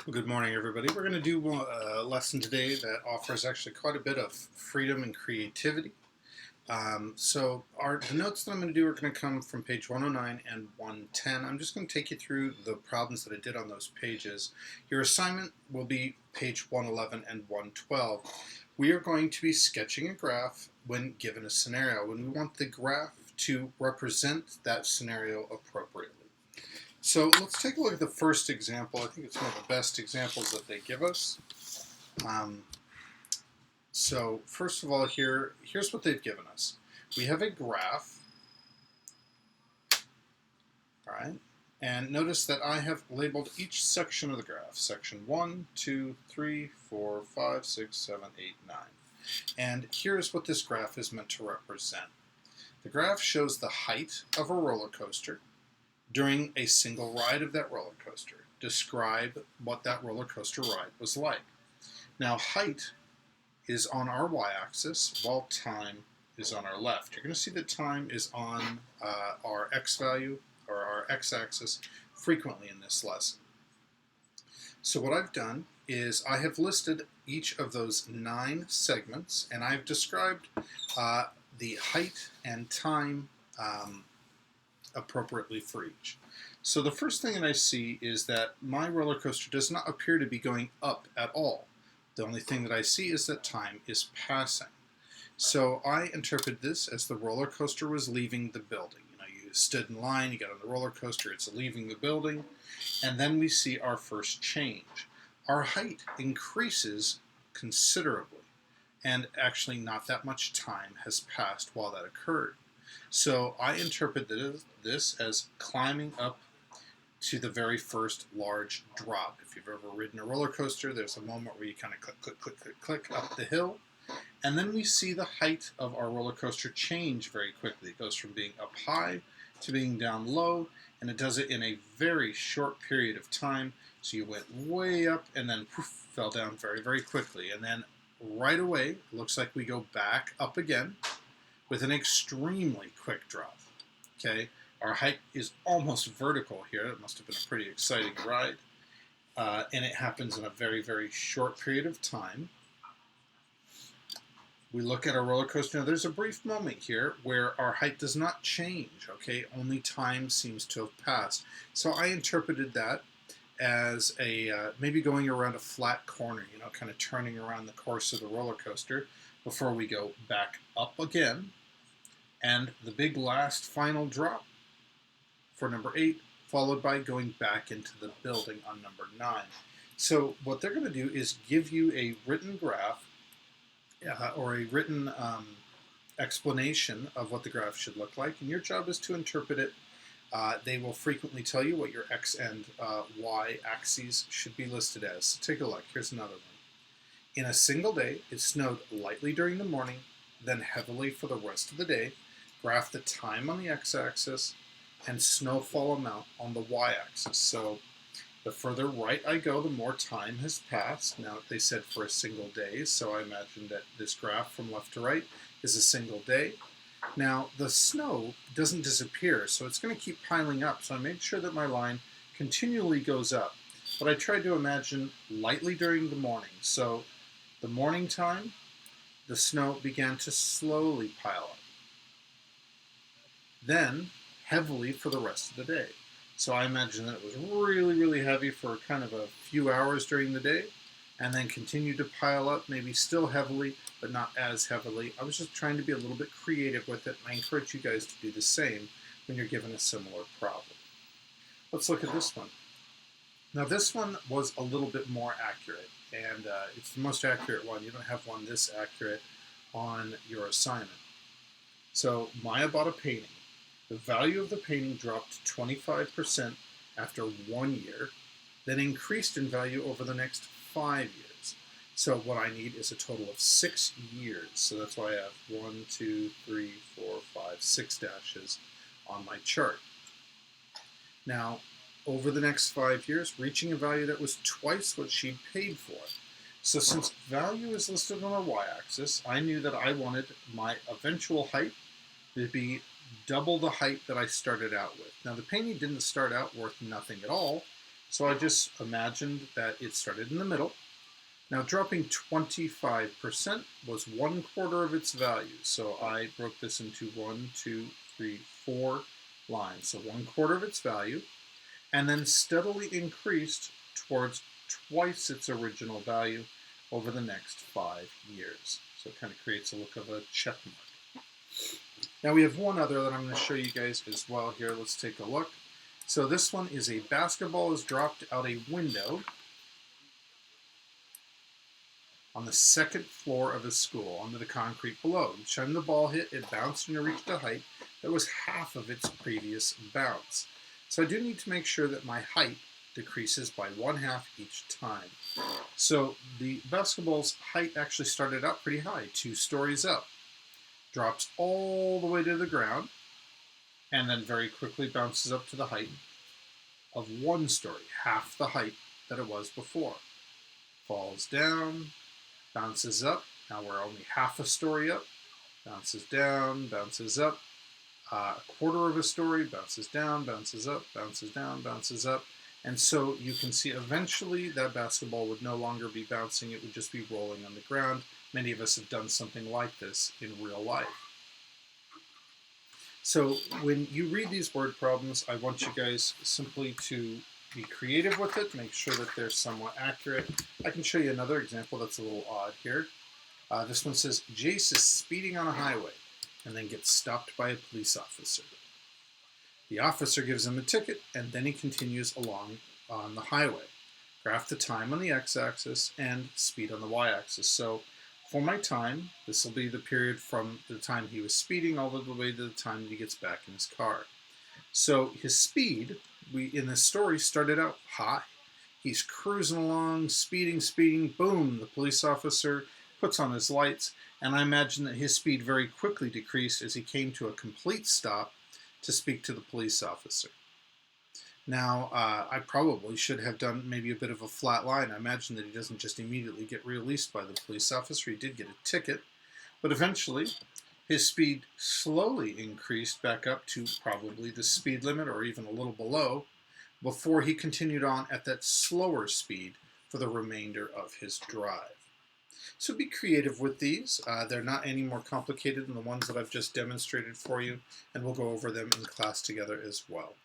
Good morning, everybody. We're going to do a lesson today that offers actually quite a bit of freedom and creativity. The notes that I'm going to do are going to come from page 109 and 110. I'm just going to take you through the problems that I did on those pages. Your assignment will be page 111 and 112. We are going to be sketching a graph when given a scenario, when we want the graph to represent that scenario appropriately. So let's take a look at the first example. I think it's one of the best examples that they give us. So first of all, here's what they've given us. We have a graph, all right? And notice that I have labeled each section of the graph. Section 1, 2, 3, 4, 5, 6, 7, 8, 9. And here's what this graph is meant to represent. The graph shows the height of a roller coaster during a single ride of that roller coaster. Describe what that roller coaster ride was like. Now, height is on our y-axis, while time is on our left. You're going to see that time is on our x value, or our x-axis, frequently in this lesson. So what I've done is I have listed each of those 9 segments, and I've described the height and time appropriately for each. So the first thing that I see is that my roller coaster does not appear to be going up at all. The only thing that I see is that time is passing. So I interpret this as the roller coaster was leaving the building. You stood in line, you got on the roller coaster, it's leaving the building, and then we see our first change. Our height increases considerably, and actually not that much time has passed while that occurred. So I interpret this as climbing up to the very first large drop. If you've ever ridden a roller coaster, there's a moment where you kind of click, click, click, click, click up the hill. And then we see the height of our roller coaster change very quickly. It goes from being up high to being down low, and it does it in a very short period of time. So you went way up and then poof, fell down very, very quickly. And then right away, it looks like we go back up again with an extremely quick drop. Okay, our height is almost vertical here. It must have been a pretty exciting ride. And it happens in a very, very short period of time. We look at our roller coaster. Now, there's a brief moment here where our height does not change, okay? Only time seems to have passed. So I interpreted that as maybe going around a flat corner, kind of turning around the course of the roller coaster before we go back up again. And the big last final drop for number 8, followed by going back into the building on number 9. So what they're going to do is give you a written graph or a written explanation of what the graph should look like, and your job is to interpret it. They will frequently tell you what your x and y axes should be listed as. So take a look. Here's another one. In a single day, it snowed lightly during the morning, then heavily for the rest of the day. Graph the time on the x-axis and snowfall amount on the y-axis. So the further right I go, the more time has passed. Now, they said for a single day, so I imagine that this graph from left to right is a single day. Now, the snow doesn't disappear, so it's going to keep piling up. So I made sure that my line continually goes up. But I tried to imagine lightly during the morning. So the morning time, the snow began to slowly pile up. Then heavily for the rest of the day. So I imagine that it was really, really heavy for kind of a few hours during the day, and then continued to pile up, maybe still heavily, but not as heavily. I was just trying to be a little bit creative with it, and I encourage you guys to do the same when you're given a similar problem. Let's look at this one. Now this one was a little bit more accurate, and it's the most accurate one. You don't have one this accurate on your assignment. So Maya bought a painting. The value of the painting dropped 25% after 1 year, then increased in value over the next 5 years. So what I need is a total of 6 years. So that's why I have 1, 2, 3, 4, 5, 6 dashes on my chart. Now, over the next 5 years, reaching a value that was twice what she'd paid for. So since value is listed on our y-axis, I knew that I wanted my eventual height to be double the height that I started out with. Now the painting didn't start out worth nothing at all. So I just imagined that it started in the middle. Now dropping 25% was 1/4 of its value. So I broke this into 1, 2, 3, 4 lines. So 1/4 of its value, and then steadily increased towards twice its original value over the next 5 years. So it kind of creates a look of a check mark. Now we have one other that I'm going to show you guys as well here. Let's take a look. So this one is a basketball is dropped out a window on the second floor of a school onto the concrete below. Each time the ball hit, it bounced and it reached a height that was half of its previous bounce. So I do need to make sure that my height decreases by 1/2 each time. So the basketball's height actually started out pretty high, 2 stories up, drops all the way to the ground, and then very quickly bounces up to the height of 1 story, half the height that it was before. Falls down, bounces up. Now we're only half a story up. Bounces down, bounces up. A 1/4 of a story, bounces down, bounces up, bounces down, bounces up. And so you can see eventually that basketball would no longer be bouncing. It would just be rolling on the ground. Many of us have done something like this in real life. So when you read these word problems, I want you guys simply to be creative with it, make sure that they're somewhat accurate. I can show you another example that's a little odd here. This one says, Jace is speeding on a highway and then gets stopped by a police officer. The officer gives him a ticket and then he continues along on the highway. Graph the time on the x-axis and speed on the y-axis. So for my time, this will be the period from the time he was speeding all the way to the time that he gets back in his car. So his speed, in this story, started out high. He's cruising along, speeding, boom, the police officer puts on his lights, and I imagine that his speed very quickly decreased as he came to a complete stop to speak to the police officer. Now, I probably should have done maybe a bit of a flat line. I imagine that he doesn't just immediately get released by the police officer. He did get a ticket, but eventually his speed slowly increased back up to probably the speed limit or even a little below before he continued on at that slower speed for the remainder of his drive. So be creative with these. They're not any more complicated than the ones that I've just demonstrated for you, and we'll go over them in class together as well.